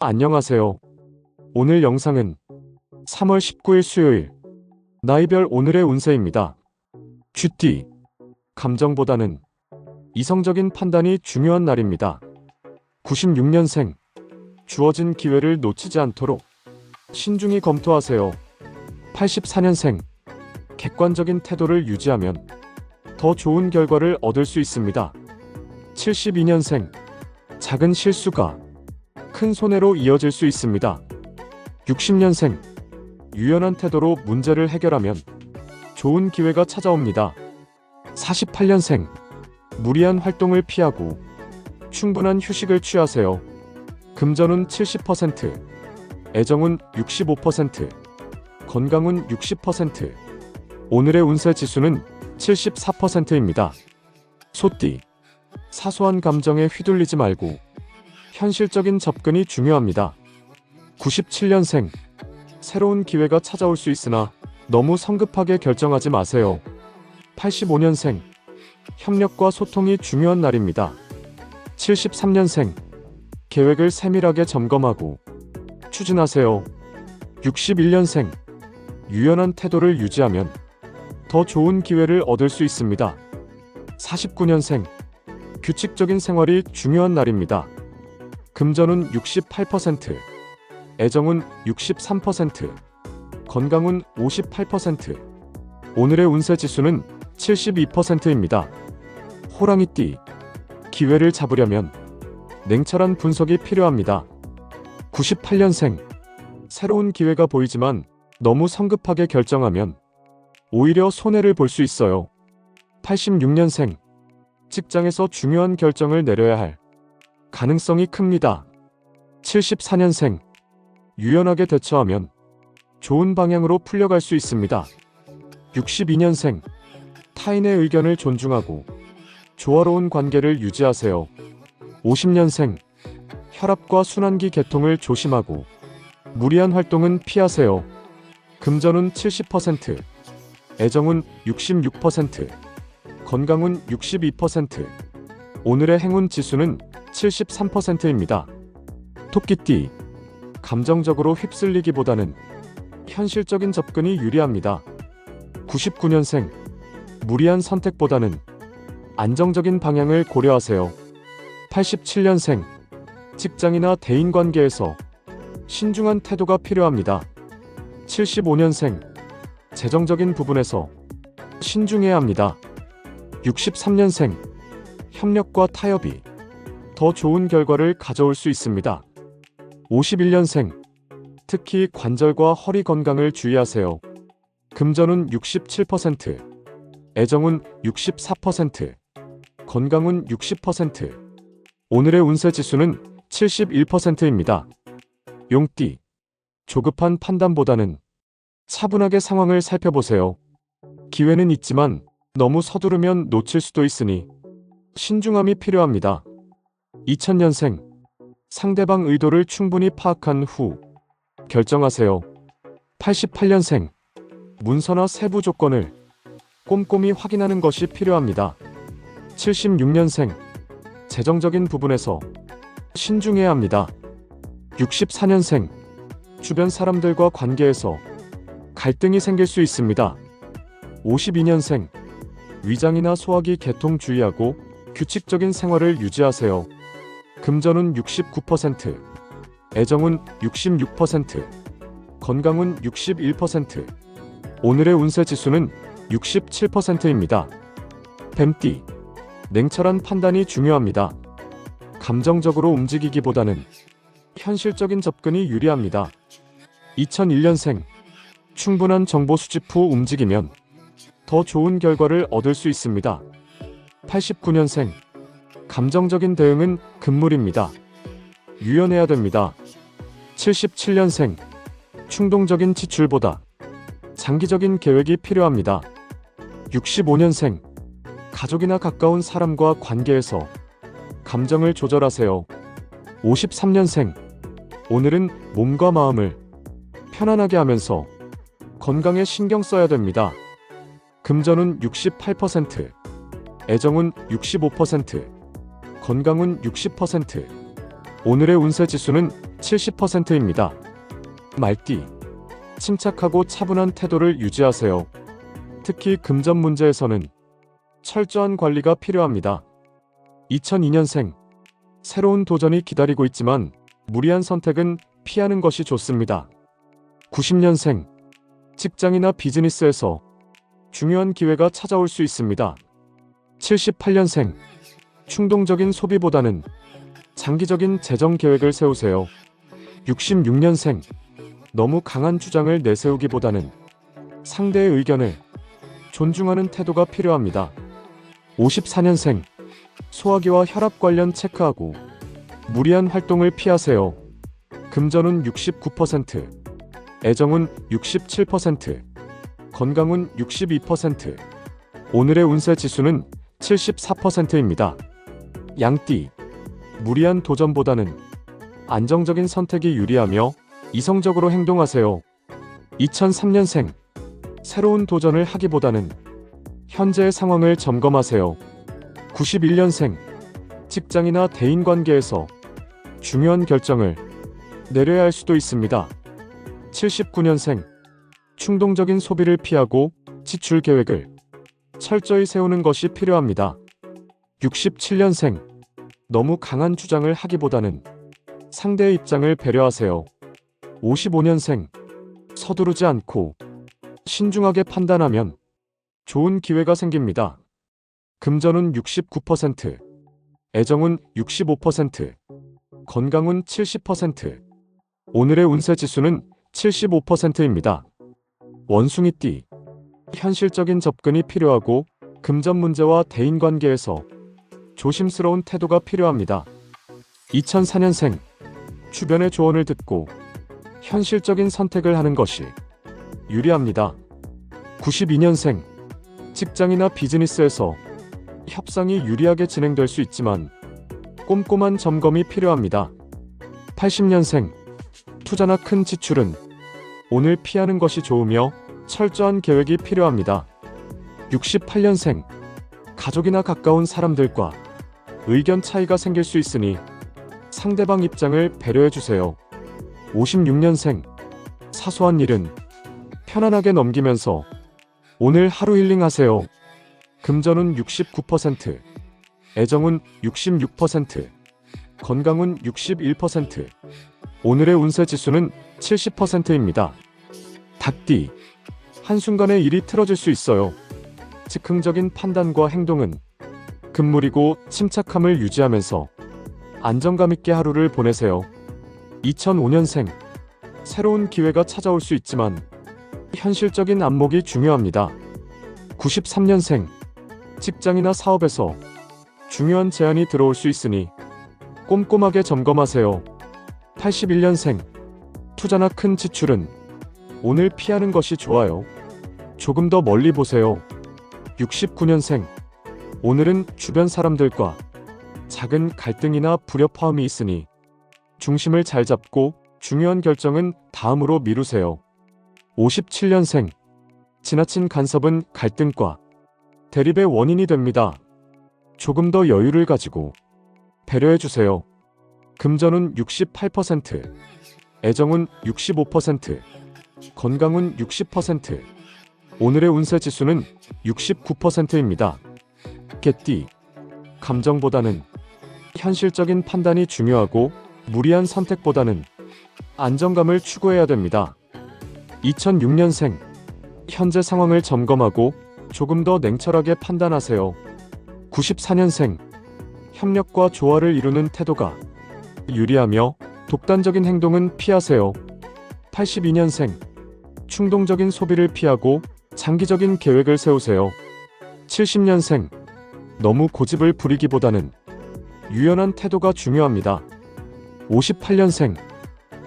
안녕하세요. 오늘 영상은 3월 19일 수요일 나이별 오늘의 운세입니다. 쥐띠, 감정보다는 이성적인 판단이 중요한 날입니다. 96년생, 주어진 기회를 놓치지 않도록 신중히 검토하세요. 84년생, 객관적인 태도를 유지하면 더 좋은 결과를 얻을 수 있습니다. 72년생, 작은 실수가 큰 손해로 이어질 수 있습니다. 60년생, 유연한 태도로 문제를 해결하면 좋은 기회가 찾아옵니다. 48년생, 무리한 활동을 피하고 충분한 휴식을 취하세요. 금전운 70%, 애정운 65%, 건강운 60%, 오늘의 운세 지수는 74%입니다. 소띠, 사소한 감정에 휘둘리지 말고 현실적인 접근이 중요합니다. 97년생, 새로운 기회가 찾아올 수 있으나 너무 성급하게 결정하지 마세요. 85년생, 협력과 소통이 중요한 날입니다. 73년생, 계획을 세밀하게 점검하고 추진하세요. 61년생, 유연한 태도를 유지하면 더 좋은 기회를 얻을 수 있습니다. 49년생, 규칙적인 생활이 중요한 날입니다. 금전운 68%, 애정운 63%, 건강운 58%, 오늘의 운세 지수는 72%입니다. 호랑이띠, 기회를 잡으려면 냉철한 분석이 필요합니다. 98년생, 새로운 기회가 보이지만 너무 성급하게 결정하면 오히려 손해를 볼 수 있어요. 86년생, 직장에서 중요한 결정을 내려야 할 가능성이 큽니다. 74년생, 유연하게 대처하면 좋은 방향으로 풀려갈 수 있습니다. 62년생, 타인의 의견을 존중하고 조화로운 관계를 유지하세요. 50년생, 혈압과 순환기 개통을 조심하고 무리한 활동은 피하세요. 금전운 70%, 애정운 66%, 건강운 62%, 오늘의 행운 지수는 73%입니다. 토끼띠, 감정적으로 휩쓸리기보다는 현실적인 접근이 유리합니다. 99년생, 무리한 선택보다는 안정적인 방향을 고려하세요. 87년생, 직장이나 대인관계에서 신중한 태도가 필요합니다. 75년생, 재정적인 부분에서 신중해야 합니다. 63년생, 협력과 타협이 더 좋은 결과를 가져올 수 있습니다. 51년생, 특히 관절과 허리 건강을 주의하세요. 금전운 67%, 애정운 64%, 건강운 60%, 오늘의 운세 지수는 71%입니다. 용띠, 조급한 판단보다는 차분하게 상황을 살펴보세요. 기회는 있지만 너무 서두르면 놓칠 수도 있으니 신중함이 필요합니다. 2000년생, 상대방 의도를 충분히 파악한 후 결정하세요. 88년생, 문서나 세부 조건을 꼼꼼히 확인하는 것이 필요합니다. 76년생, 재정적인 부분에서 신중해야 합니다. 64년생, 주변 사람들과 관계에서 갈등이 생길 수 있습니다. 52년생, 위장이나 소화기 개통 주의하고 규칙적인 생활을 유지하세요. 금전운 69%, 애정운 66%, 건강운 61%, 오늘의 운세 지수는 67%입니다. 뱀띠, 냉철한 판단이 중요합니다. 감정적으로 움직이기보다는 현실적인 접근이 유리합니다. 2001년생, 충분한 정보 수집 후 움직이면 더 좋은 결과를 얻을 수 있습니다. 89년생, 감정적인 대응은 금물입니다. 유연해야 됩니다. 77년생, 충동적인 지출보다 장기적인 계획이 필요합니다. 65년생, 가족이나 가까운 사람과 관계에서 감정을 조절하세요. 53년생, 오늘은 몸과 마음을 편안하게 하면서 건강에 신경 써야 됩니다. 금전운 68%, 애정운 65%, 건강운 60%, 오늘의 운세 지수는 70%입니다. 말띠. 침착하고 차분한 태도를 유지하세요. 특히 금전 문제에서는 철저한 관리가 필요합니다. 2002년생. 새로운 도전이 기다리고 있지만 무리한 선택은 피하는 것이 좋습니다. 90년생. 직장이나 비즈니스에서 중요한 기회가 찾아올 수 있습니다. 78년생. 충동적인 소비보다는 장기적인 재정 계획을 세우세요. 66년생. 너무 강한 주장을 내세우기보다는 상대의 의견을 존중하는 태도가 필요합니다. 54년생. 소화기와 혈압 관련 체크하고 무리한 활동을 피하세요. 금전운 69%, 애정운 67%, 건강운 62%, 오늘의 운세 지수는 74%입니다. 양띠. 무리한 도전보다는 안정적인 선택이 유리하며 이성적으로 행동하세요. 2003년생. 새로운 도전을 하기보다는 현재의 상황을 점검하세요. 91년생. 직장이나 대인관계에서 중요한 결정을 내려야 할 수도 있습니다. 79년생. 충동적인 소비를 피하고 지출 계획을 철저히 세우는 것이 필요합니다. 67년생. 너무 강한 주장을 하기보다는 상대의 입장을 배려하세요. 55년생. 서두르지 않고 신중하게 판단하면 좋은 기회가 생깁니다. 금전운 69%, 애정운 65%, 건강운 70%, 오늘의 운세 지수는 75%입니다. 원숭이띠. 현실적인 접근이 필요하고 금전 문제와 대인관계에서 조심스러운 태도가 필요합니다. 2004년생. 주변의 조언을 듣고 현실적인 선택을 하는 것이 유리합니다. 92년생. 직장이나 비즈니스에서 협상이 유리하게 진행될 수 있지만 꼼꼼한 점검이 필요합니다. 80년생. 투자나 큰 지출은 오늘 피하는 것이 좋으며 철저한 계획이 필요합니다. 68년생. 가족이나 가까운 사람들과 의견 차이가 생길 수 있으니 상대방 입장을 배려해 주세요. 56년생. 사소한 일은 편안하게 넘기면서 오늘 하루 힐링하세요. 금전운 69%, 애정운 66%, 건강운 61%, 오늘의 운세 지수는 70%입니다. 닭띠. 한순간에 일이 틀어질 수 있어요. 즉흥적인 판단과 행동은 금물이고 침착함을 유지하면서 안정감 있게 하루를 보내세요. 2005년생. 새로운 기회가 찾아올 수 있지만 현실적인 안목이 중요합니다. 93년생. 직장이나 사업에서 중요한 제안이 들어올 수 있으니 꼼꼼하게 점검하세요. 81년생. 투자나 큰 지출은 오늘 피하는 것이 좋아요. 조금 더 멀리 보세요. 69년생. 오늘은 주변 사람들과 작은 갈등이나 불협화음이 있으니 중심을 잘 잡고 중요한 결정은 다음으로 미루세요. 57년생. 지나친 간섭은 갈등과 대립의 원인이 됩니다. 조금 더 여유를 가지고 배려해 주세요. 금전운 68%, 애정운 65%, 건강운 60%, 오늘의 운세 지수는 69%입니다. 개띠. 감정보다는 현실적인 판단이 중요하고 무리한 선택보다는 안정감을 추구해야 됩니다. 2006년생. 현재 상황을 점검하고 조금 더 냉철하게 판단하세요. 94년생. 협력과 조화를 이루는 태도가 유리하며 독단적인 행동은 피하세요. 82년생. 충동적인 소비를 피하고 장기적인 계획을 세우세요. 70년생. 너무 고집을 부리기보다는 유연한 태도가 중요합니다. 58년생.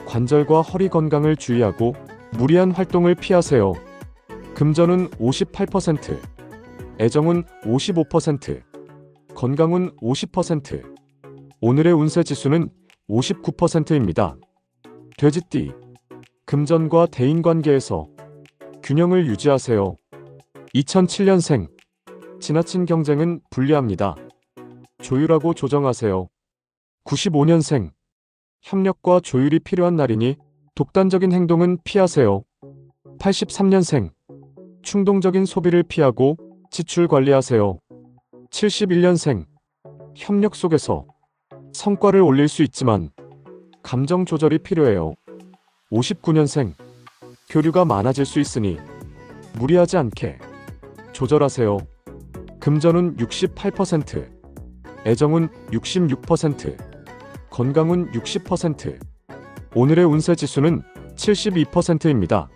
관절과 허리 건강을 주의하고 무리한 활동을 피하세요. 금전운 58%, 애정운 55%, 건강운 50%, 오늘의 운세 지수는 59%입니다. 돼지띠. 금전과 대인관계에서 균형을 유지하세요. 2007년생. 지나친 경쟁은 불리합니다. 조율하고 조정하세요. 95년생. 협력과 조율이 필요한 날이니 독단적인 행동은 피하세요. 83년생. 충동적인 소비를 피하고 지출 관리하세요. 71년생. 협력 속에서 성과를 올릴 수 있지만 감정 조절이 필요해요. 59년생. 교류가 많아질 수 있으니 무리하지 않게 조절하세요. 금전운 68%, 애정운 66%, 건강운 60%. 오늘의 운세 지수는 72%입니다.